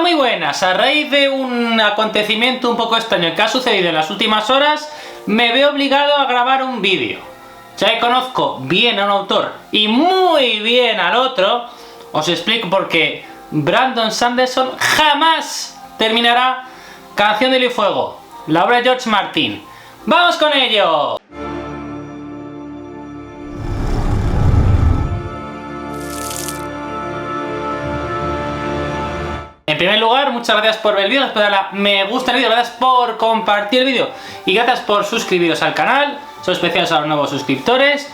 Muy buenas, a raíz de un acontecimiento un poco extraño que ha sucedido en las últimas horas, me veo obligado a grabar un vídeo. Ya que conozco bien a un autor y muy bien al otro, os explico por qué Brandon Sanderson jamás terminará Canción de Hielo y Fuego, la obra de George Martin. ¡Vamos con ello! En primer lugar, muchas gracias por ver el vídeo, después de darle me gusta el vídeo, gracias por compartir el vídeo y gracias por suscribiros al canal, son especiales a los nuevos suscriptores.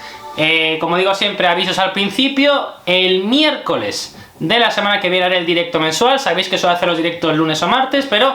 Como digo siempre, avisos al principio, el miércoles de la semana que viene haré el directo mensual, sabéis que suelo hacer los directos lunes o martes, pero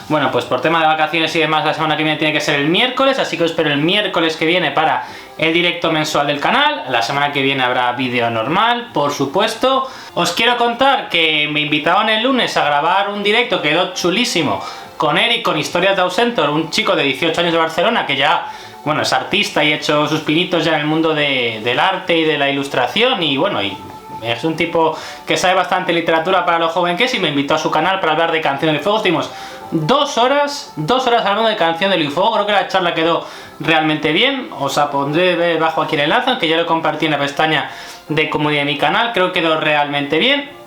bueno, pues por tema de vacaciones y demás la semana que viene tiene que ser el miércoles, así que os espero el miércoles que viene para el directo mensual del canal. La semana que viene habrá vídeo normal, por supuesto. Os quiero contar que me invitaban el lunes a grabar un directo, quedó chulísimo, con Eric, con Historias de Ausentor, un chico de 18 años de Barcelona que ya, bueno, es artista y ha hecho sus pinitos ya en el mundo del arte y de la ilustración y bueno, y es un tipo que sabe bastante literatura para lo joven que es y me invitó a su canal para hablar de Canción de Fuego. Estuvimos 2 horas hablando de Canción de Fuego. Creo que la charla quedó realmente bien. Os pondré debajo aquí el enlace, aunque ya lo compartí en la pestaña de comunidad de mi canal. Creo que quedó realmente bien.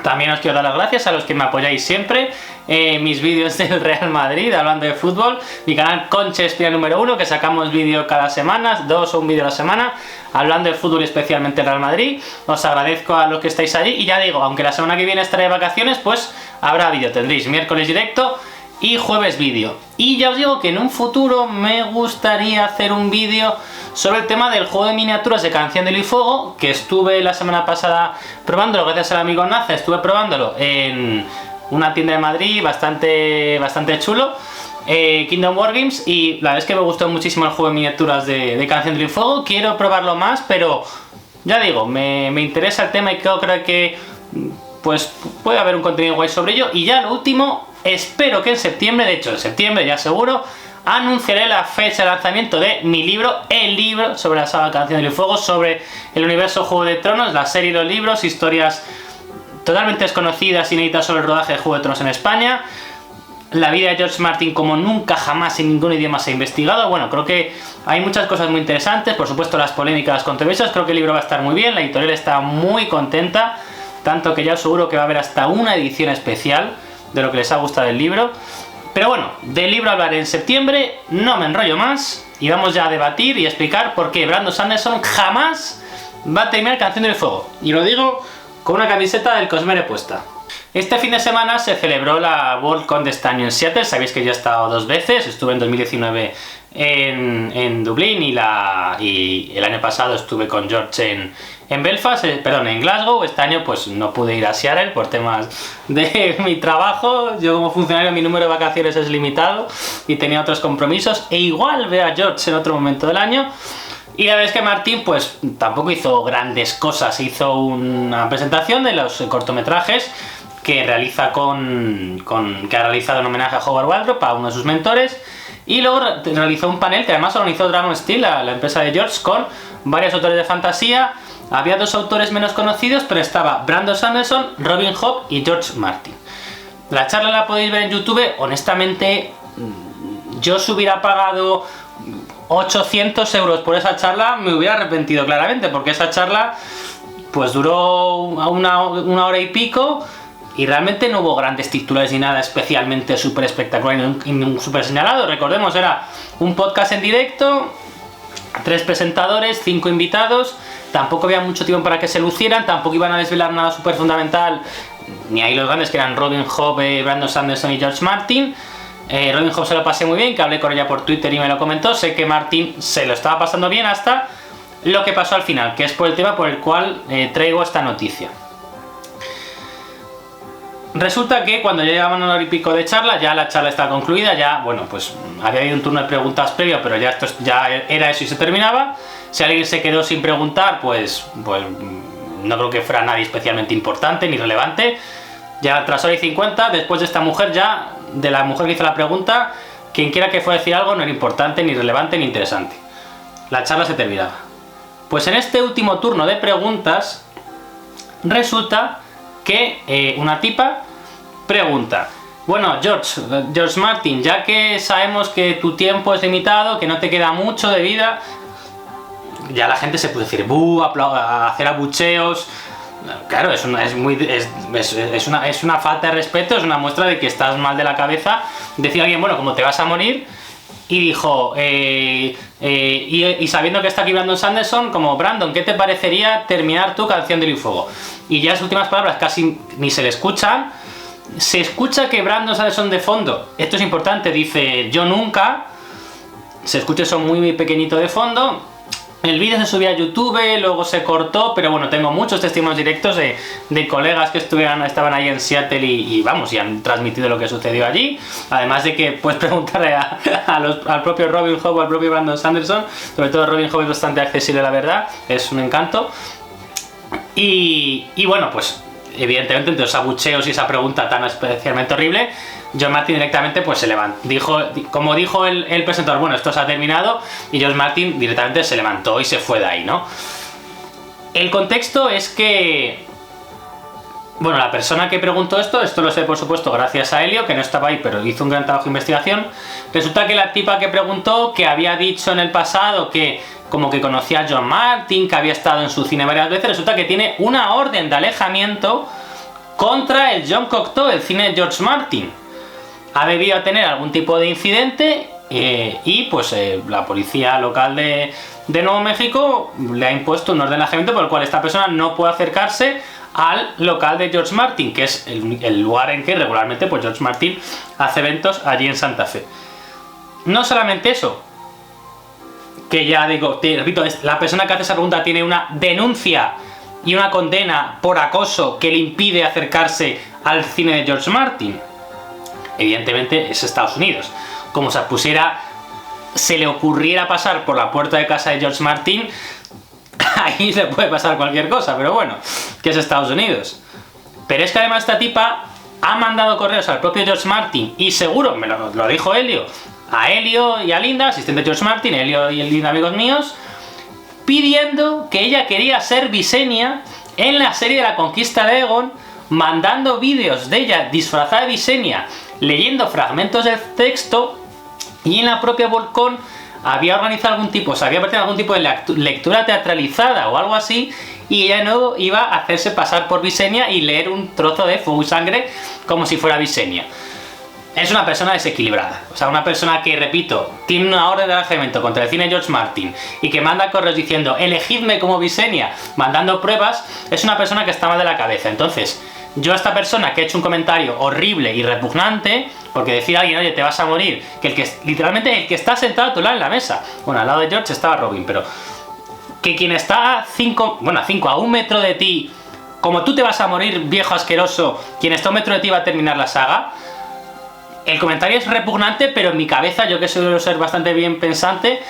También os quiero dar las gracias a los que me apoyáis siempre. Mis vídeos del Real Madrid, hablando de fútbol. Mi canal Conche Espía número 1, que sacamos vídeo cada semana, 2 o un vídeo a la semana, hablando de fútbol y especialmente el Real Madrid. Os agradezco a los que estáis allí. Y ya digo, aunque la semana que viene estaré de vacaciones, pues habrá vídeo. Tendréis miércoles directo y jueves vídeo. Y ya os digo que en un futuro me gustaría hacer un vídeo sobre el tema del juego de miniaturas de Canción de Hielo y Fuego, que estuve la semana pasada probándolo, gracias al amigo Naza, estuve probándolo en una tienda de Madrid bastante chulo, Kingdom Wargames, y la verdad es que me gustó muchísimo el juego de miniaturas de Canción de Hielo y Fuego. Quiero probarlo más, pero ya digo, me interesa el tema y creo que pues puede haber un contenido guay sobre ello. Y ya lo último, espero que en septiembre, de hecho en septiembre ya seguro, anunciaré la fecha de lanzamiento de mi libro, el libro sobre la saga Canción de Hielo y Fuego, sobre el universo Juego de Tronos, la serie de los libros, historias totalmente desconocidas, inéditas sobre el rodaje de Juego de Tronos en España, la vida de George Martin como nunca jamás en ningún idioma se ha investigado. Bueno, creo que hay muchas cosas muy interesantes, por supuesto las polémicas, las controversias. Creo que el libro va a estar muy bien, la editorial está muy contenta, tanto que ya os seguro que va a haber hasta una edición especial de lo que les ha gustado el libro. Pero bueno, del libro hablaré en septiembre, no me enrollo más y vamos ya a debatir y explicar por qué Brandon Sanderson jamás va a terminar Canción de Fuego. Y lo digo con una camiseta del Cosmere puesta. Este fin de semana se celebró la Worldcon de este año en Seattle. Sabéis que yo he estado 2 veces, estuve en 2019 en Dublín y el año pasado estuve con George en Belfast, en Glasgow. Este año pues no pude ir a Seattle por temas de mi trabajo. Yo como funcionario mi número de vacaciones es limitado y tenía otros compromisos, e igual veo a George en otro momento del año. Y la verdad es que Martin pues tampoco hizo grandes cosas, hizo una presentación de los cortometrajes que realiza que ha realizado en homenaje a Howard Waldrop, a uno de sus mentores, y luego realizó un panel que además organizó Dragon Steel, la empresa de George, con varios autores de fantasía. Había 2 autores menos conocidos, pero estaba Brandon Sanderson, Robin Hobb y George Martin. La charla la podéis ver en YouTube. Honestamente, yo si hubiera pagado 800 euros por esa charla me hubiera arrepentido claramente, porque esa charla pues duró una hora y pico y realmente no hubo grandes titulares ni nada especialmente súper espectacular y súper señalado. Recordemos, era un podcast en directo, 3 presentadores, 5 invitados, tampoco había mucho tiempo para que se lucieran, tampoco iban a desvelar nada súper fundamental, ni ahí los grandes que eran Robin Hobb, Brandon Sanderson y George Martin. Robin Hobb se lo pasé muy bien, que hablé con ella por Twitter y me lo comentó. Sé que Martin se lo estaba pasando bien hasta lo que pasó al final, que es por el tema por el cual traigo esta noticia. Resulta que cuando ya llevaban 1 hora y pico de charla, ya la charla estaba concluida, ya, bueno, pues había habido un turno de preguntas previo, pero ya esto ya era eso y se terminaba. Si alguien se quedó sin preguntar, pues no creo que fuera nadie especialmente importante ni relevante. Ya tras hora y 50, después de esta mujer ya, de la mujer que hizo la pregunta, quien quiera que fuera a decir algo no era importante, ni relevante, ni interesante. La charla se terminaba. Pues en este último turno de preguntas, resulta que una tipa pregunta: bueno, George Martin, ya que sabemos que tu tiempo es limitado, que no te queda mucho de vida, ya la gente se puede decir buh, a hacer abucheos. Claro, es una falta de respeto, es una muestra de que estás mal de la cabeza. Decir a alguien, bueno, como te vas a morir, y dijo, y sabiendo que está aquí Brandon Sanderson, como Brandon, ¿qué te parecería terminar tu Canción de Hielo y Fuego? Y ya las últimas palabras casi ni se le escuchan. Se escucha que Brandon Sanderson de fondo, esto es importante, dice yo nunca. Se escucha eso muy pequeñito de fondo. El vídeo se subió a YouTube, luego se cortó, pero bueno, tengo muchos testimonios directos de colegas que estaban ahí en Seattle y han transmitido lo que sucedió allí. Además de que puedes preguntarle al propio Robin Hobb o al propio Brandon Sanderson. Sobre todo Robin Hobb es bastante accesible, la verdad, es un encanto. Y bueno, pues evidentemente entre los abucheos y esa pregunta tan especialmente horrible, George Martin directamente pues se levantó, como dijo el presentador, bueno, esto se ha terminado, y George Martin directamente se levantó y se fue de ahí, ¿no? El contexto es que, bueno, la persona que preguntó esto lo sé por supuesto gracias a Helio, que no estaba ahí, pero hizo un gran trabajo de investigación. Resulta que la tipa que preguntó, que había dicho en el pasado que como que conocía a George Martin, que había estado en su cine varias veces, resulta que tiene una orden de alejamiento contra el Jean Cocteau, el cine de George Martin. Ha debido tener algún tipo de incidente y pues la policía local de Nuevo México le ha impuesto un orden de alejamiento por el cual esta persona no puede acercarse al local de George Martin, que es el lugar en que regularmente pues George Martin hace eventos allí en Santa Fe. No solamente eso, que ya digo, te repito, la persona que hace esa pregunta tiene una denuncia y una condena por acoso que le impide acercarse al cine de George Martin. Evidentemente es Estados Unidos. Como se le ocurriera pasar por la puerta de casa de George Martin, ahí le puede pasar cualquier cosa, pero bueno, que es Estados Unidos. Pero es que además esta tipa ha mandado correos al propio George Martin, y seguro, me lo dijo Helio, a Helio y a Linda, asistente de George Martin, Helio y Linda amigos míos, pidiendo que ella quería ser Visenya en la serie de la conquista de Aegon, mandando vídeos de ella disfrazada de Visenya, leyendo fragmentos del texto, y en la propia Volcón había organizado algún tipo de lectura teatralizada o algo así, y ella no iba a hacerse pasar por Visenya y leer un trozo de Fuego y Sangre como si fuera Visenya. Es una persona desequilibrada, o sea, una persona que, repito, tiene una orden de alejamiento contra el cine de George Martin y que manda correos diciendo elegidme como Visenya, mandando pruebas, es una persona que está mal de la cabeza. Entonces, yo a esta persona que ha hecho un comentario horrible y repugnante, porque decir a alguien, oye, te vas a morir, literalmente el que está sentado a tu lado en la mesa, bueno, al lado de George estaba Robin, pero que quien está a un metro de ti, como tú te vas a morir, viejo asqueroso, quien está a un metro de ti va a terminar la saga. El comentario es repugnante, pero en mi cabeza, yo que suelo ser bastante bien pensante,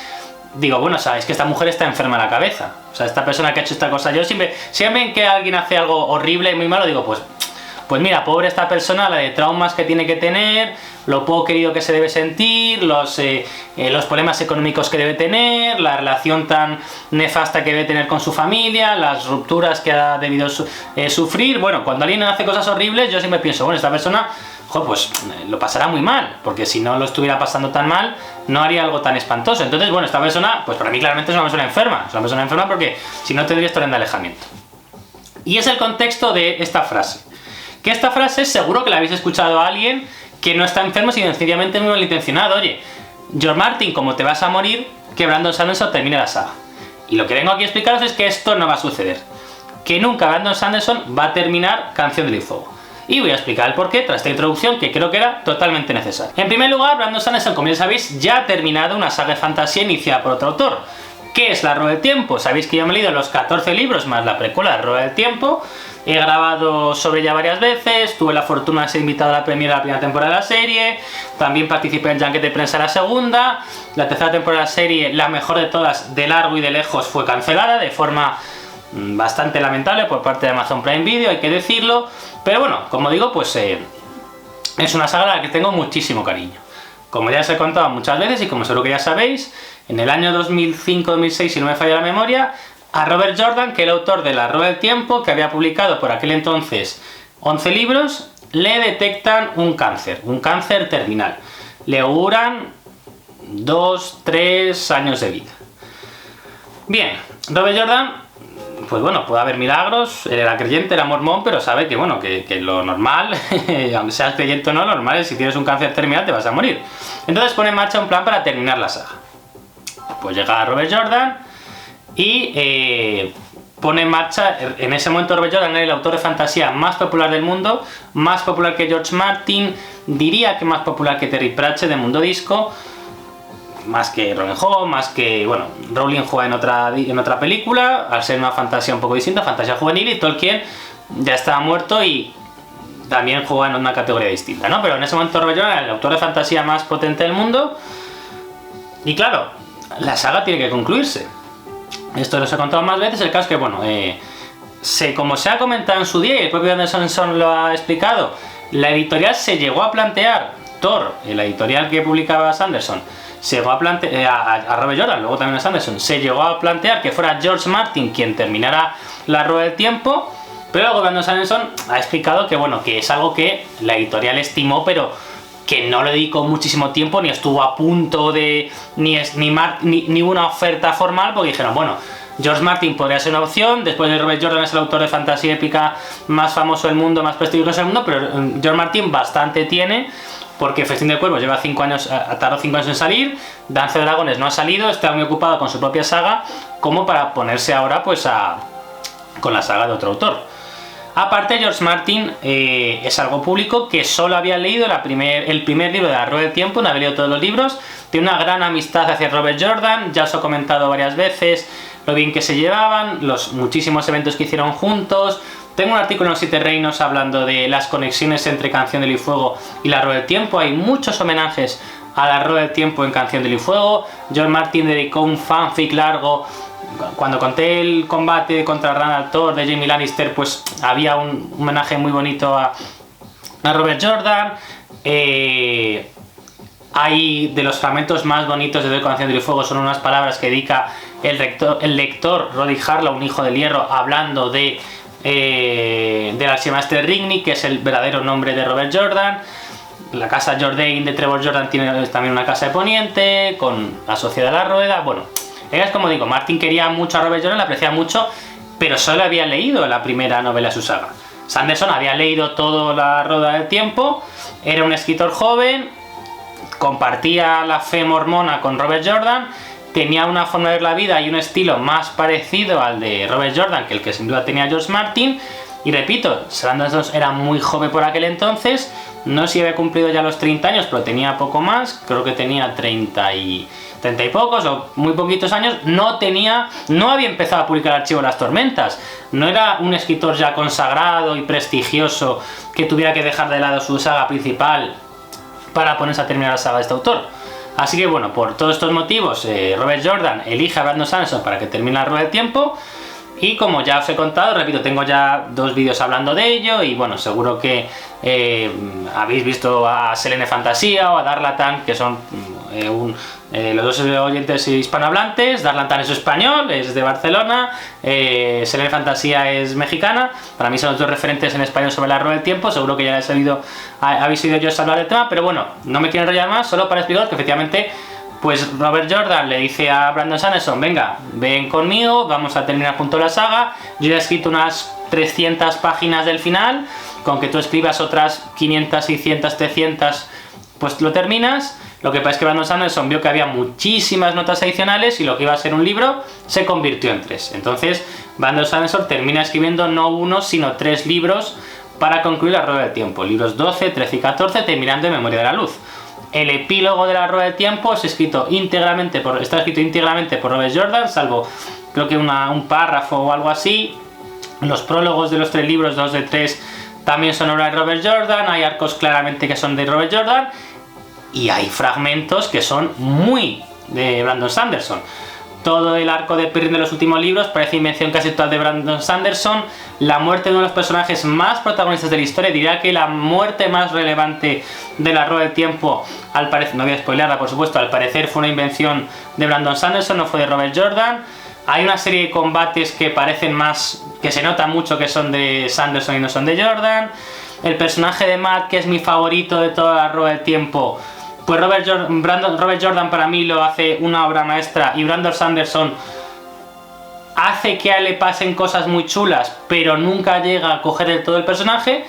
digo, bueno, sabes que esta mujer está enferma de la cabeza. O sea, esta persona que ha hecho esta cosa, yo siempre que alguien hace algo horrible y muy malo, digo, pues mira, pobre esta persona, la de traumas que tiene que tener, lo poco querido que se debe sentir, los problemas económicos que debe tener, la relación tan nefasta que debe tener con su familia, las rupturas que ha debido sufrir. Bueno, cuando alguien hace cosas horribles, yo siempre pienso, bueno, esta persona, pues lo pasará muy mal, porque si no lo estuviera pasando tan mal, no haría algo tan espantoso. Entonces, bueno, esta persona, pues para mí claramente es una persona enferma. Es una persona enferma porque si no tendría orden de alejamiento. Y es el contexto de esta frase. Que esta frase seguro que la habéis escuchado a alguien que no está enfermo, sino sencillamente muy malintencionado. Oye, George Martin, como te vas a morir, que Brandon Sanderson termine la saga. Y lo que vengo aquí a explicaros es que esto no va a suceder. Que nunca Brandon Sanderson va a terminar Canción de Hielo y Fuego. Y voy a explicar el porqué tras esta introducción que creo que era totalmente necesaria. En primer lugar, Brandon Sanderson, como ya sabéis, ya ha terminado una saga de fantasía iniciada por otro autor. ¿Qué es La Rueda del Tiempo? Sabéis que yo me he leído los 14 libros más la precuela de La Rueda del Tiempo. He grabado sobre ella varias veces, tuve la fortuna de ser invitado a la premiere de la primera temporada de la serie, también participé en Junket de prensa de la segunda. La tercera temporada de la serie, la mejor de todas, de largo y de lejos, fue cancelada de forma bastante lamentable por parte de Amazon Prime Video, hay que decirlo. Pero bueno, como digo, pues es una saga a la que tengo muchísimo cariño. Como ya os he contado muchas veces y como seguro que ya sabéis, en el año 2005-2006, si no me falla la memoria, a Robert Jordan, que era el autor de La Rueda del Tiempo, que había publicado por aquel entonces 11 libros, le detectan un cáncer terminal. Le auguran 2-3 años de vida. Bien, Robert Jordan, pues bueno, puede haber milagros, él era creyente, era mormón, pero sabe que bueno, que lo normal, aunque seas creyente o no, lo normal es si tienes un cáncer terminal te vas a morir. Entonces pone en marcha un plan para terminar la saga. Pues llega Robert Jordan y pone en marcha, en ese momento Robert Jordan era el autor de fantasía más popular del mundo, más popular que George Martin, diría que más popular que Terry Pratchett de Mundo Disco, más que Robin Hood, más que, bueno, Rowling juega en otra película, al ser una fantasía un poco distinta, fantasía juvenil, y Tolkien ya estaba muerto y también juega en una categoría distinta, ¿no? Pero en ese momento Robert Jordan era el autor de fantasía más potente del mundo, y claro, la saga tiene que concluirse. Esto lo he contado más veces, el caso es que, bueno, como se ha comentado en su día, y el propio Anderson lo ha explicado, la editorial se llegó a plantear, Thor, la editorial que publicaba Sanderson, se llegó a plantear, a Robert Jordan, luego también a Sanderson, se llegó a plantear que fuera George Martin quien terminara la rueda del tiempo, pero luego Brandon Sanderson ha explicado que bueno, que es algo que la editorial estimó, pero que no le dedicó muchísimo tiempo, ni estuvo a punto de ni una oferta formal, porque dijeron, bueno, George Martin podría ser una opción, después de Robert Jordan es el autor de fantasía épica más famoso del mundo, más prestigioso del mundo, pero George Martin bastante tiene, porque Festín de Cuervos lleva 5 años, tardó 5 años en salir, Danza de Dragones no ha salido, está muy ocupado con su propia saga, como para ponerse ahora pues con la saga de otro autor. Aparte, George Martin es algo público que solo había leído el primer libro de la Rueda del Tiempo, no había leído todos los libros, tiene una gran amistad hacia Robert Jordan, ya os he comentado varias veces lo bien que se llevaban, los muchísimos eventos que hicieron juntos. Tengo un artículo en Los Siete Reinos hablando de las conexiones entre Canción del Fuego y la Rueda del Tiempo, hay muchos homenajes a la Rueda del Tiempo en Canción del Fuego. George Martin dedicó un fanfic largo. Cuando conté el combate contra Randall Thor de Jaime Lannister, pues había un homenaje muy bonito a Robert Jordan. Hay de los fragmentos más bonitos de Canción del Fuego, son unas palabras que dedica el lector Roderick Harlow, un hijo del hierro, hablando del archimaestre Rigney, que es el verdadero nombre de Robert Jordan. La casa Jourdain de Trevor Jordan tiene también una casa de Poniente, con la Sociedad de la Rueda. Bueno, es como digo, Martin quería mucho a Robert Jordan, le apreciaba mucho, pero solo había leído la primera novela de su saga. Sanderson había leído toda la Rueda del Tiempo, era un escritor joven, compartía la fe mormona con Robert Jordan, tenía una forma de ver la vida y un estilo más parecido al de Robert Jordan que el que sin duda tenía George Martin. Y repito, Sanderson era muy joven por aquel entonces, no sé si había cumplido ya los 30 años, pero tenía poco más, creo que tenía 30 y pocos o muy poquitos años. No había empezado a publicar Archivo de las Tormentas, no era un escritor ya consagrado y prestigioso que tuviera que dejar de lado su saga principal para ponerse a terminar la saga de este autor. Así que bueno, por todos estos motivos, Robert Jordan elige a Brandon Sanderson para que termine la Rueda del Tiempo. Y como ya os he contado, repito, tengo ya 2 vídeos hablando de ello, y bueno, seguro que habéis visto a Selene Fantasía o a Darlatan, que son los dos oyentes hispanohablantes. Darlatan es español, es de Barcelona, Selene Fantasía es mexicana. Para mí son los 2 referentes en español sobre la Rueda del Tiempo, seguro que ya habéis oído yo hablar del tema, pero bueno, no me quiero enrollar más, solo para explicar que efectivamente pues Robert Jordan le dice a Brandon Sanderson, venga, ven conmigo, vamos a terminar junto la saga. Yo ya he escrito unas 300 páginas del final, con que tú escribas otras 500, 600, 300, pues lo terminas. Lo que pasa es que Brandon Sanderson vio que había muchísimas notas adicionales y lo que iba a ser un libro se convirtió en 3. Entonces Brandon Sanderson termina escribiendo no 1, sino 3 libros para concluir la Rueda del Tiempo. Libros 12, 13 y 14, terminando en Memoria de la Luz. El epílogo de la Rueda del Tiempo está escrito íntegramente por Robert Jordan, salvo creo que un párrafo o algo así. Los prólogos de los 3 libros, 2 de 3, también son obra de Robert Jordan. Hay arcos claramente que son de Robert Jordan y hay fragmentos que son muy de Brandon Sanderson. Todo el arco de Perrin de los últimos libros parece invención casi total de Brandon Sanderson. La muerte de uno de los personajes más protagonistas de la historia, diría que la muerte más relevante de la Rueda del Tiempo, al parecer, no voy a spoilerla por supuesto, al parecer fue una invención de Brandon Sanderson, no fue de Robert Jordan. Hay una serie de combates que parecen más, que se nota mucho que son de Sanderson y no son de Jordan. el personaje de Matt, que es mi favorito de toda la rueda del tiempo, pues Robert Jordan para mí lo hace una obra maestra, y Brandon Sanderson hace que a él le pasen cosas muy chulas, pero nunca llega a coger del todo el personaje.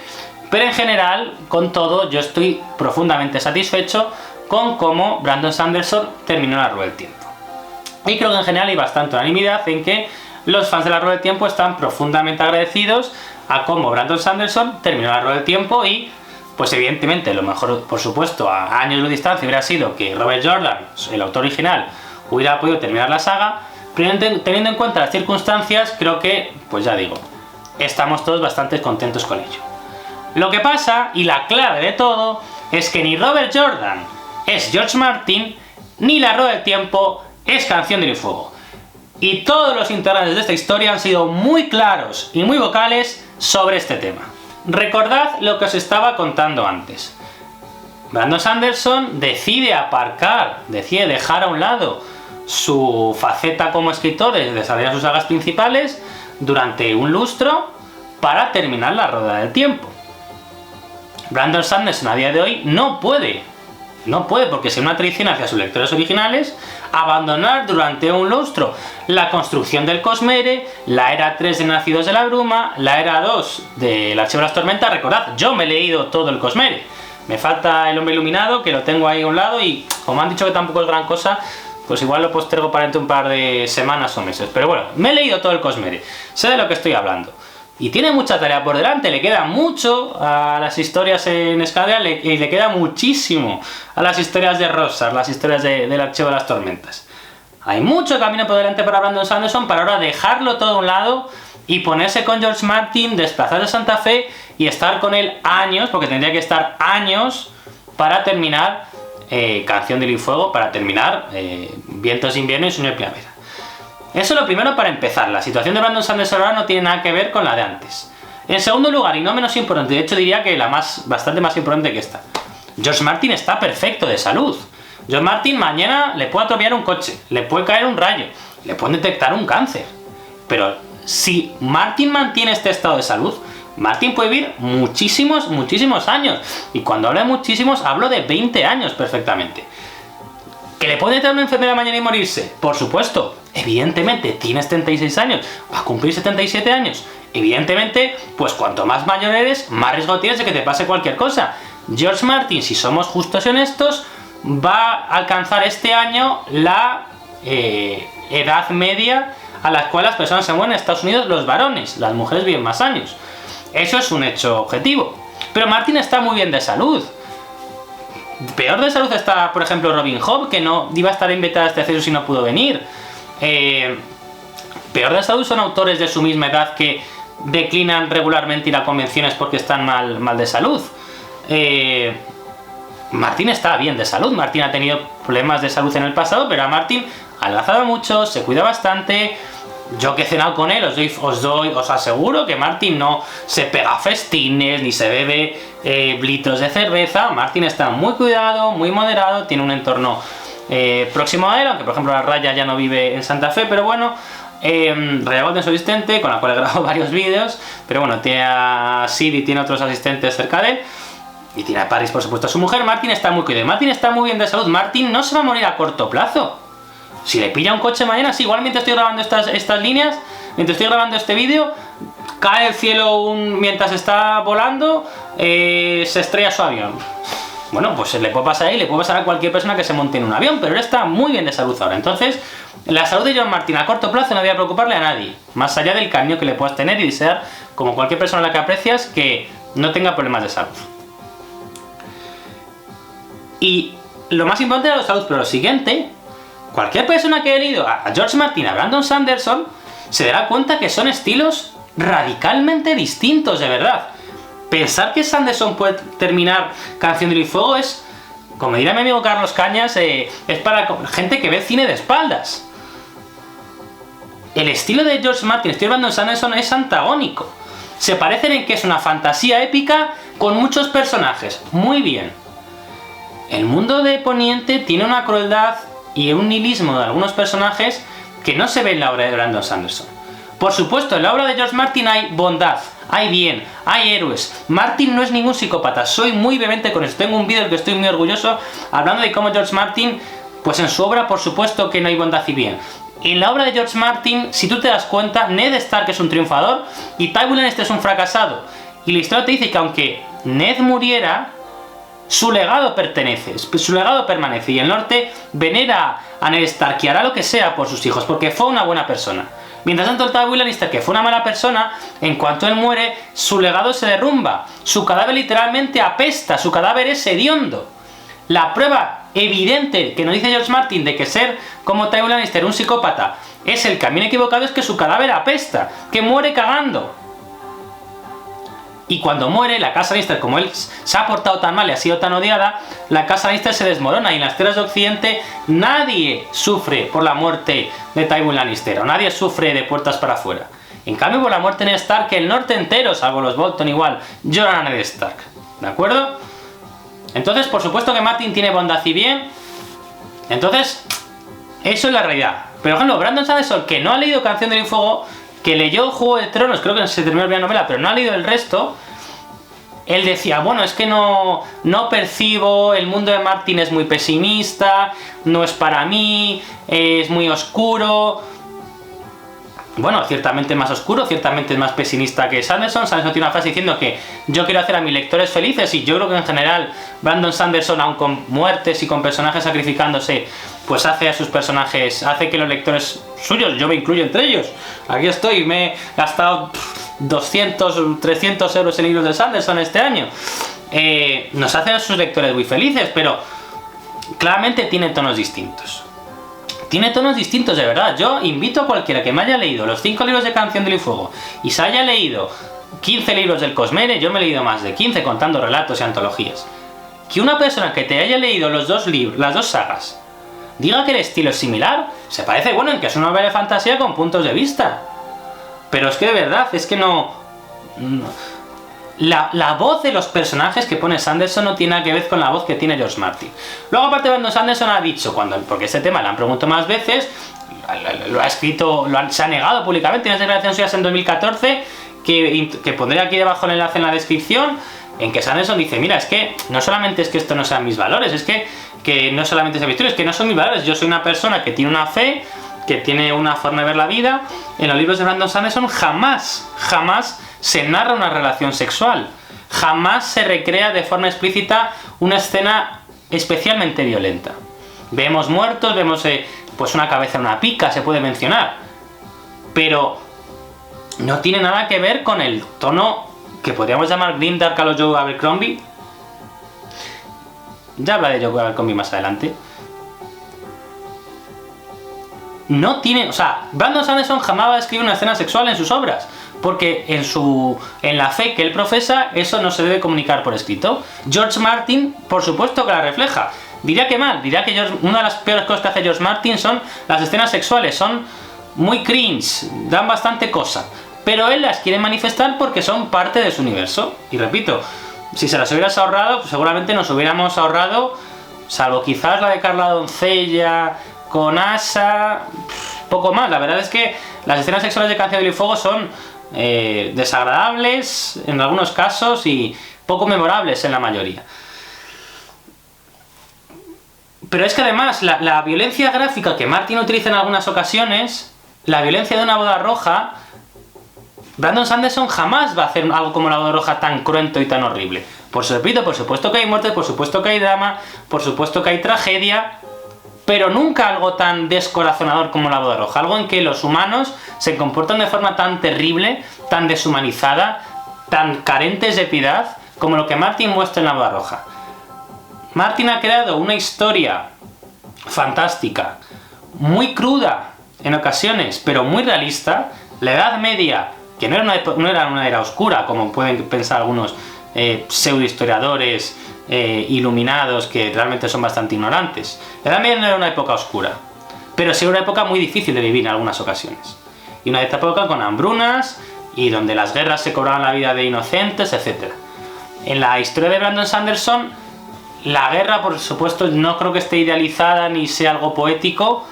Pero en general, con todo, yo estoy profundamente satisfecho con cómo Brandon Sanderson terminó la rueda del tiempo. Y creo que en general hay bastante unanimidad en que los fans de la rueda del tiempo están profundamente agradecidos a cómo Brandon Sanderson terminó la rueda del tiempo. Y pues evidentemente lo mejor, por supuesto, a años de distancia hubiera sido que Robert Jordan, el autor original, hubiera podido terminar la saga. Pero teniendo en cuenta las circunstancias, creo que, pues ya digo, estamos todos bastante contentos con ello. Lo que pasa, y la clave de todo, es que ni Robert Jordan es George Martin, ni la rueda del tiempo es Canción de Hielo y Fuego. Y todos los integrantes de esta historia han sido muy claros y muy vocales sobre este tema. Recordad lo que os estaba contando antes. Brandon Sanderson decide dejar a un lado su faceta como escritor de desarrollar sus sagas principales durante un lustro para terminar la rueda del tiempo. Brandon Sanderson a día de hoy no puede, porque es una tradición hacia sus lectores originales, abandonar durante un lustro la construcción del Cosmere, la era 3 de Nacidos de la Bruma, la era 2 del Archivo de las Tormentas. Recordad, yo me he leído todo el Cosmere, me falta el Hombre Iluminado, que lo tengo ahí a un lado, y como han dicho que tampoco es gran cosa, pues igual lo postergo para dentro un par de semanas o meses. Pero bueno, me he leído todo el Cosmere, sé de lo que estoy hablando. Y tiene mucha tarea por delante, le queda mucho a las historias en Escadria, y le queda muchísimo a las historias de Rosas, las historias del Archivo de las Tormentas. Hay mucho camino por delante para Brandon Sanderson para ahora dejarlo todo a un lado y ponerse con George Martin, desplazarse a Santa Fe y estar con él años, porque tendría que estar años para terminar Canción de Hielo y Fuego, para terminar Vientos de Invierno y Sueño de Primavera. Eso es lo primero para empezar. La situación de Brandon Sanderson ahora no tiene nada que ver con la de antes. En segundo lugar, y no menos importante, de hecho diría que bastante más importante que esta, George Martin está perfecto de salud. George Martin mañana le puede atropellar un coche, le puede caer un rayo, le pueden detectar un cáncer. Pero si Martin mantiene este estado de salud, Martin puede vivir muchísimos años. Y cuando hablo de muchísimos, hablo de 20 años perfectamente. ¿Que le puede dar una enfermedad mañana y morirse? Por supuesto. Evidentemente, tienes 76 años, va a cumplir 77 años. Evidentemente, pues cuanto más mayor eres, más riesgo tienes de que te pase cualquier cosa. George Martin, si somos justos y honestos, va a alcanzar este año la edad media a la cual las personas se mueren en Estados Unidos, los varones. Las mujeres viven más años. Eso es un hecho objetivo. Pero Martin está muy bien de salud. Peor de salud está, por ejemplo, Robin Hobb, que no iba a estar invitada a este acceso y no pudo venir. Peor de salud son autores de su misma edad que declinan regularmente ir a convenciones porque están mal de salud. Martin está bien de salud. Martin ha tenido problemas de salud en el pasado, pero a Martin ha adelgazado mucho, se cuida bastante. Yo que he cenado con él, os aseguro que Martin no se pega festines ni se bebe litros de cerveza. Martin está muy cuidado, muy moderado, tiene un entorno próximo a él, aunque por ejemplo la Raya ya no vive en Santa Fe, pero bueno, Raya Golden es su asistente, con la cual he grabado varios vídeos, pero bueno, tiene a Sid y tiene otros asistentes cerca de él, y tiene a Paris, por supuesto, a su mujer. Martin está muy cuidado, Martin está muy bien de salud. Martin no se va a morir a corto plazo. Si le pilla un coche mañana, sí, igual mientras estoy grabando estas líneas, mientras estoy grabando este vídeo, cae el cielo mientras está volando, se estrella su avión. Bueno, pues le puede pasar ahí, le puede pasar a cualquier persona que se monte en un avión, pero él está muy bien de salud ahora. Entonces, la salud de George Martin a corto plazo no debe preocuparle a nadie, más allá del cariño que le puedas tener y desear, como cualquier persona a la que aprecias, que no tenga problemas de salud. Y lo más importante es la salud, pero lo siguiente, cualquier persona que haya leído a George Martin, a Brandon Sanderson, se dará cuenta que son estilos radicalmente distintos, de verdad. Pensar que Sanderson puede terminar Canción de Hielo y Fuego es, como dirá mi amigo Carlos Cañas, es para gente que ve cine de espaldas. El estilo de George Martin, estoy hablando de Sanderson, es antagónico. Se parecen en que es una fantasía épica con muchos personajes. Muy bien. El mundo de Poniente tiene una crueldad y un nihilismo de algunos personajes que no se ve en la obra de Brandon Sanderson. Por supuesto, en la obra de George Martin hay bondad, hay bien, hay héroes. Martin no es ningún psicópata, soy muy vehemente con esto. Tengo un vídeo del que estoy muy orgulloso hablando de cómo George Martin, pues en su obra por supuesto que no hay bondad y bien. En la obra de George Martin, si tú te das cuenta, Ned Stark es un triunfador y Tywin Lannister es un fracasado. Y la historia te dice que aunque Ned muriera, su legado permanece, y el norte venera a Ned Stark y hará lo que sea por sus hijos, porque fue una buena persona. Mientras tanto el Tywin Lannister, que fue una mala persona, en cuanto él muere, su legado se derrumba, su cadáver literalmente apesta, su cadáver es hediondo. La prueba evidente que nos dice George Martin de que ser como Tywin Lannister un psicópata es el camino equivocado es que su cadáver apesta, que muere cagando. Y cuando muere, la casa Lannister, como él se ha portado tan mal y ha sido tan odiada, la casa Lannister se desmorona, y en las tierras de Occidente nadie sufre por la muerte de Tywin Lannister, o nadie sufre de puertas para afuera. En cambio, por la muerte de Ned Stark, el norte entero, salvo los Bolton igual, lloran a Ned Stark. ¿De acuerdo? Entonces, por supuesto que Martin tiene bondad y bien. Entonces, eso es la realidad. Pero, por ejemplo, Brandon Sanderson, que no ha leído Canción del Fuego, que leyó Juego de Tronos, creo que se terminó la novela, pero no ha leído el resto, él decía, bueno, es que no percibo, el mundo de Martin es muy pesimista, no es para mí, es muy oscuro. Bueno, ciertamente más oscuro, ciertamente es más pesimista que Sanderson. Sanderson tiene una frase diciendo que yo quiero hacer a mis lectores felices, y yo creo que en general Brandon Sanderson, aun con muertes y con personajes sacrificándose, pues hace a sus personajes, hace que los lectores suyos, yo me incluyo entre ellos, aquí estoy, me he gastado 200, 300 euros en libros de Sanderson este año, nos hace a sus lectores muy felices, pero claramente tiene tonos distintos. Tiene tonos distintos, de verdad. Yo invito a cualquiera que me haya leído los 5 libros de Canción del Fuego y se haya leído 15 libros del Cosmere, yo me he leído más de 15 contando relatos y antologías, que una persona que te haya leído los dos libros, las dos sagas, diga que el estilo es similar, se parece, bueno, en que es una novela de fantasía con puntos de vista. Pero es que de verdad, es que no... La voz de los personajes que pone Sanderson no tiene nada que ver con la voz que tiene George Martin. Luego, aparte, Brandon Sanderson ha dicho, porque este tema le han preguntado más veces, lo ha escrito, se ha negado públicamente, en unas declaraciones suyas en 2014, que pondré aquí debajo el enlace en la descripción, en que Sanderson dice, mira, es que no solamente es que esto no sean mis valores, es que no solamente es victoria, es que no son mis valores, yo soy una persona que tiene una fe, que tiene una forma de ver la vida. En los libros de Brandon Sanderson jamás se narra una relación sexual, jamás se recrea de forma explícita una escena especialmente violenta. Vemos muertos, vemos pues una cabeza en una pica, se puede mencionar, pero no tiene nada que ver con el tono que podríamos llamar grimdark a los Joe Abercrombie. Ya hablaré de Joe Abercrombie más adelante. No tiene, o sea, Brandon Sanderson jamás va a escribir una escena sexual en sus obras, porque en la fe que él profesa, eso no se debe comunicar por escrito. George Martin, por supuesto que la refleja. Diría que mal, diría que una de las peores cosas que hace George Martin son las escenas sexuales, son muy cringe, dan bastante cosa, pero él las quiere manifestar porque son parte de su universo. Y repito, si se las hubieras ahorrado, pues seguramente nos hubiéramos ahorrado, salvo quizás la de Carla Doncella con Asha, poco más. La verdad es que las escenas sexuales de Canción del Fuego son desagradables en algunos casos y poco memorables en la mayoría. Pero es que además la violencia gráfica que Martin utiliza en algunas ocasiones, la violencia de una boda roja, Brandon Sanderson jamás va a hacer algo como la boda roja tan cruento y tan horrible. Por supuesto que hay muertes, por supuesto que hay drama, por supuesto que hay tragedia, pero nunca algo tan descorazonador como la boda roja, algo en que los humanos se comportan de forma tan terrible, tan deshumanizada, tan carentes de piedad, como lo que Martin muestra en la boda roja. Martin ha creado una historia fantástica, muy cruda en ocasiones, pero muy realista. La Edad Media, que no era una era oscura, como pueden pensar algunos pseudohistoriadores iluminados que realmente son bastante ignorantes. La Edad Media no era una época oscura, pero sí era una época muy difícil de vivir en algunas ocasiones. Y una época con hambrunas y donde las guerras se cobraban la vida de inocentes, etc. En la historia de Brandon Sanderson, la guerra, por supuesto, no creo que esté idealizada ni sea algo poético,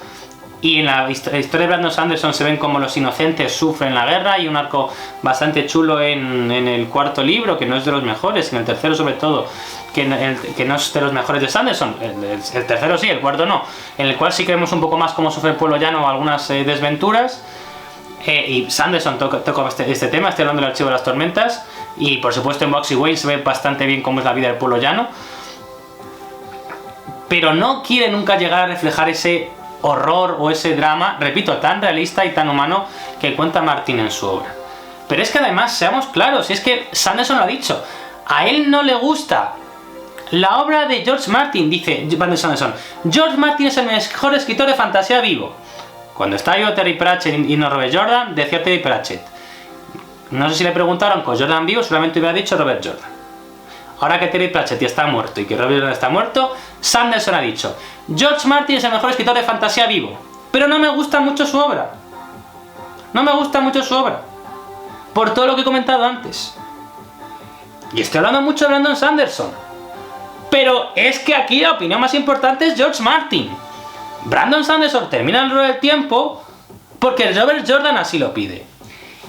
Y en la historia de Brandon Sanderson se ven como los inocentes sufren la guerra, y un arco bastante chulo en el cuarto libro, que no es de los mejores, en el tercero sobre todo, que no es de los mejores de Sanderson, el tercero sí, el cuarto no, en el cual sí que vemos un poco más cómo sufre el pueblo llano algunas desventuras. Y Sanderson toca este tema, estoy hablando del Archivo de las Tormentas, y por supuesto en Boxy Whale se ve bastante bien cómo es la vida del pueblo llano, pero no quiere nunca llegar a reflejar ese horror o ese drama, repito, tan realista y tan humano que cuenta Martin en su obra. Pero es que además, seamos claros, es que Sanderson lo ha dicho, a él no le gusta la obra de George Martin, dice Brandon Sanderson. George Martin es el mejor escritor de fantasía vivo. Cuando estaba yo Terry Pratchett y no Robert Jordan, decía Terry Pratchett. No sé si le preguntaron con Jordan vivo, solamente hubiera dicho Robert Jordan. Ahora que Terry Pratchett ya está muerto y que Robert Jordan está muerto, Sanderson ha dicho: George Martin es el mejor escritor de fantasía vivo, pero no me gusta mucho su obra. No me gusta mucho su obra, por todo lo que he comentado antes. Y estoy hablando mucho de Brandon Sanderson, pero es que aquí la opinión más importante es George Martin. Brandon Sanderson termina el rol del tiempo porque Robert Jordan así lo pide.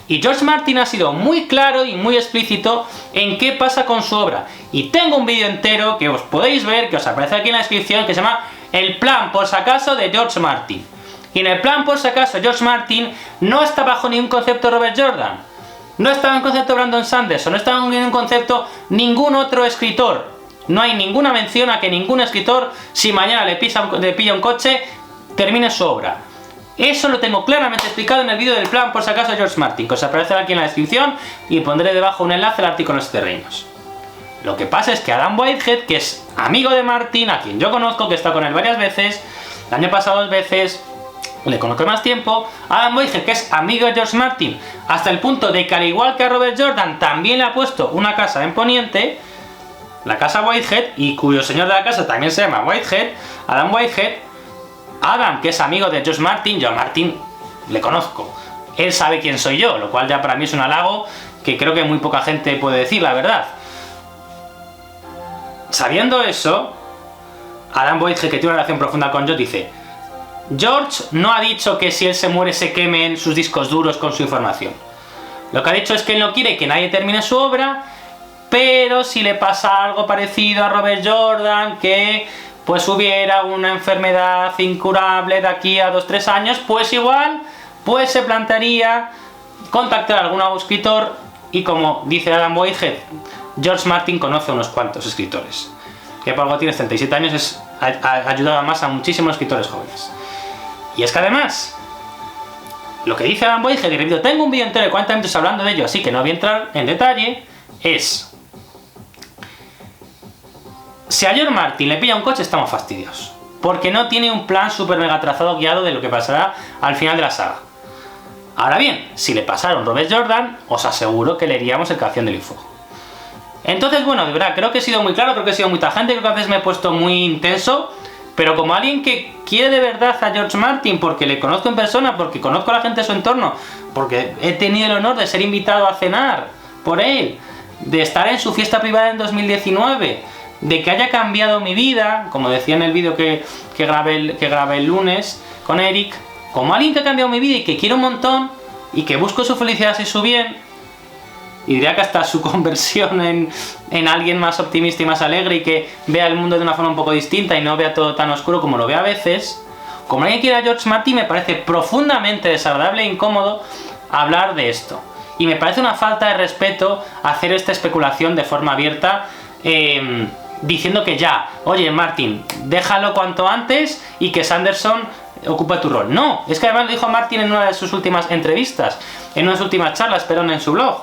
Y George Martin ha sido muy claro y muy explícito en qué pasa con su obra. Y tengo un vídeo entero que os podéis ver, que os aparece aquí en la descripción, que se llama El plan por si acaso de George Martin. Y en el plan por si acaso George Martin no está bajo ningún concepto Robert Jordan, no está en un concepto Brandon Sanderson, no está en ningún concepto ningún otro escritor. No hay ninguna mención a que ningún escritor, si mañana le pilla un coche, termine su obra. Eso lo tengo claramente explicado en el vídeo del plan por si acaso de George Martin, que os aparecerá aquí en la descripción, y pondré debajo un enlace al artículo en 7 reinos. Lo que pasa es que Adam Whitehead, que es amigo de Martin, a quien yo conozco, que he estado con él varias veces, el año pasado 2 veces, le conozco más tiempo, Adam Whitehead, que es amigo de George Martin, hasta el punto de que al igual que a Robert Jordan, también le ha puesto una casa en Poniente, la casa Whitehead, y cuyo señor de la casa también se llama Whitehead, Adam Whitehead. Adam, que es amigo de George Martin, yo a Martin le conozco, él sabe quién soy yo, lo cual ya para mí es un halago que creo que muy poca gente puede decir, la verdad. Sabiendo eso, Adam Whitehead, que tiene una relación profunda con George, dice: George no ha dicho que si él se muere se quemen sus discos duros con su información. Lo que ha dicho es que él no quiere que nadie termine su obra, pero si le pasa algo parecido a Robert Jordan, que pues hubiera una enfermedad incurable de aquí a 2-3 años, pues igual, pues se plantearía contactar a algún escritor, y como dice Adam Whitehead, George Martin conoce a unos cuantos escritores, que por algo tiene 37 años, ha ayudado más a muchísimos escritores jóvenes. Y es que además, lo que dice Adam Whitehead, y repito, tengo un vídeo entero de 40 minutos hablando de ello, así que no voy a entrar en detalle, es: si a George Martin le pilla un coche, estamos fastidiados, porque no tiene un plan super mega trazado guiado de lo que pasará al final de la saga. Ahora bien, si le pasara un Robert Jordan, os aseguro que leeríamos El Canción del Fuego. Entonces, bueno, de verdad, creo que he sido muy claro, creo que he sido muy tajante, creo que a veces me he puesto muy intenso, pero como alguien que quiere de verdad a George Martin, porque le conozco en persona, porque conozco a la gente de su entorno, porque he tenido el honor de ser invitado a cenar por él, de estar en su fiesta privada en 2019, de que haya cambiado mi vida, como decía en el vídeo que grabé el lunes con Eric, como alguien que ha cambiado mi vida y que quiero un montón, y que busco su felicidad y su bien, y diría que hasta su conversión en alguien más optimista y más alegre, y que vea el mundo de una forma un poco distinta y no vea todo tan oscuro como lo ve a veces, como alguien que quiere a George Martin, me parece profundamente desagradable e incómodo hablar de esto. Y me parece una falta de respeto hacer esta especulación de forma abierta, diciendo que ya, oye Martin, déjalo cuanto antes y que Sanderson ocupe tu rol. No, es que además lo dijo Martin en una de sus últimas entrevistas, en una de sus últimas charlas, perdón, en su blog.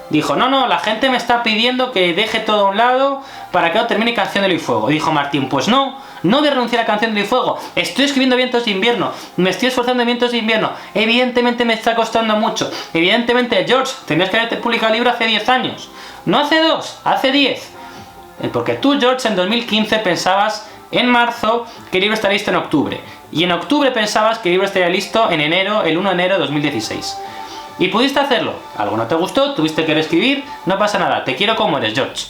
Dijo: no, la gente me está pidiendo que deje todo a un lado para que no termine Canción del Fuego. Y dijo Martin: pues no voy a renunciar a Canción del Fuego, estoy escribiendo Vientos de Invierno, me estoy esforzando en Vientos de Invierno, evidentemente me está costando mucho, evidentemente George, tenías que haber publicado el libro hace 10 años, no hace 2, hace 10. Porque tú, George, en 2015 pensabas en marzo que el libro estaría listo en octubre, y en octubre pensabas que el libro estaría listo en enero, el 1 de enero de 2016. Y pudiste hacerlo, algo no te gustó, tuviste que reescribir, no pasa nada, te quiero como eres, George.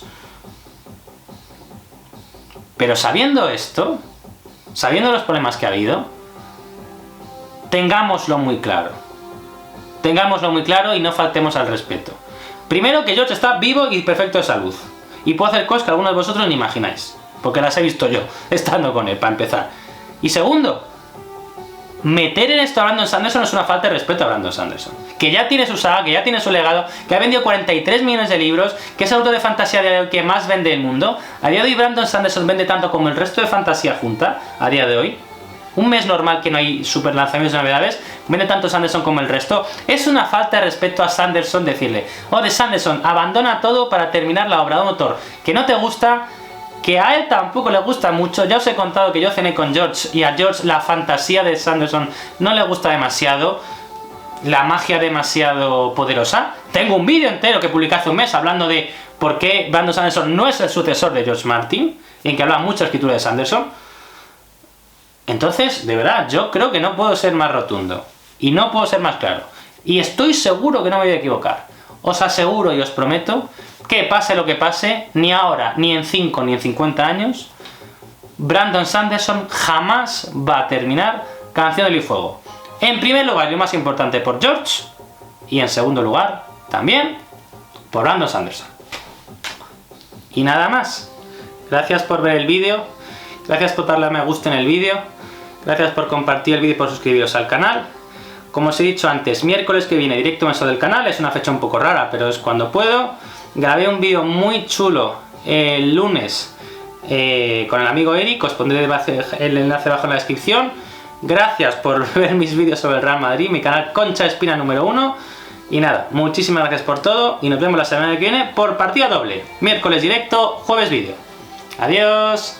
Pero sabiendo esto, sabiendo los problemas que ha habido, tengámoslo muy claro. Tengámoslo muy claro y no faltemos al respeto. Primero, que George está vivo y perfecto de salud. Y puedo hacer cosas que algunos de vosotros ni imagináis. Porque las he visto yo, estando con él, para empezar. Y segundo, meter en esto a Brandon Sanderson es una falta de respeto a Brandon Sanderson. Que ya tiene su saga, que ya tiene su legado, que ha vendido 43 millones de libros, que es el autor de fantasía de hoy que más vende el mundo. A día de hoy Brandon Sanderson vende tanto como el resto de fantasía junta, a día de hoy. Un mes normal que no hay super lanzamientos de novedades, vende tanto Sanderson como el resto. Es una falta de respeto a Sanderson decirle: oh, de Sanderson, abandona todo para terminar la obra de un autor que no te gusta, que a él tampoco le gusta mucho. Ya os he contado que yo cené con George y a George la fantasía de Sanderson no le gusta demasiado, la magia demasiado poderosa. Tengo un vídeo entero que publiqué hace un mes hablando de por qué Brandon Sanderson no es el sucesor de George Martin, en que hablaba mucha escritura de Sanderson. Entonces, de verdad, yo creo que no puedo ser más rotundo y no puedo ser más claro. Y estoy seguro que no me voy a equivocar. Os aseguro y os prometo que pase lo que pase, ni ahora, ni en 5, ni en 50 años, Brandon Sanderson jamás va a terminar Canción de Hielo y Fuego. En primer lugar, y lo más importante, por George, y en segundo lugar, también, por Brandon Sanderson. Y nada más. Gracias por ver el vídeo, gracias por darle a me gusta en el vídeo, gracias por compartir el vídeo y por suscribiros al canal. Como os he dicho antes, miércoles que viene directo mensual del canal, es una fecha un poco rara, pero es cuando puedo. Grabé un vídeo muy chulo el lunes con el amigo Eric, os pondré el enlace abajo en la descripción. Gracias por ver mis vídeos sobre el Real Madrid, mi canal Concha Espina número 1. Y nada, muchísimas gracias por todo y nos vemos la semana que viene por partida doble. Miércoles directo, jueves vídeo. Adiós.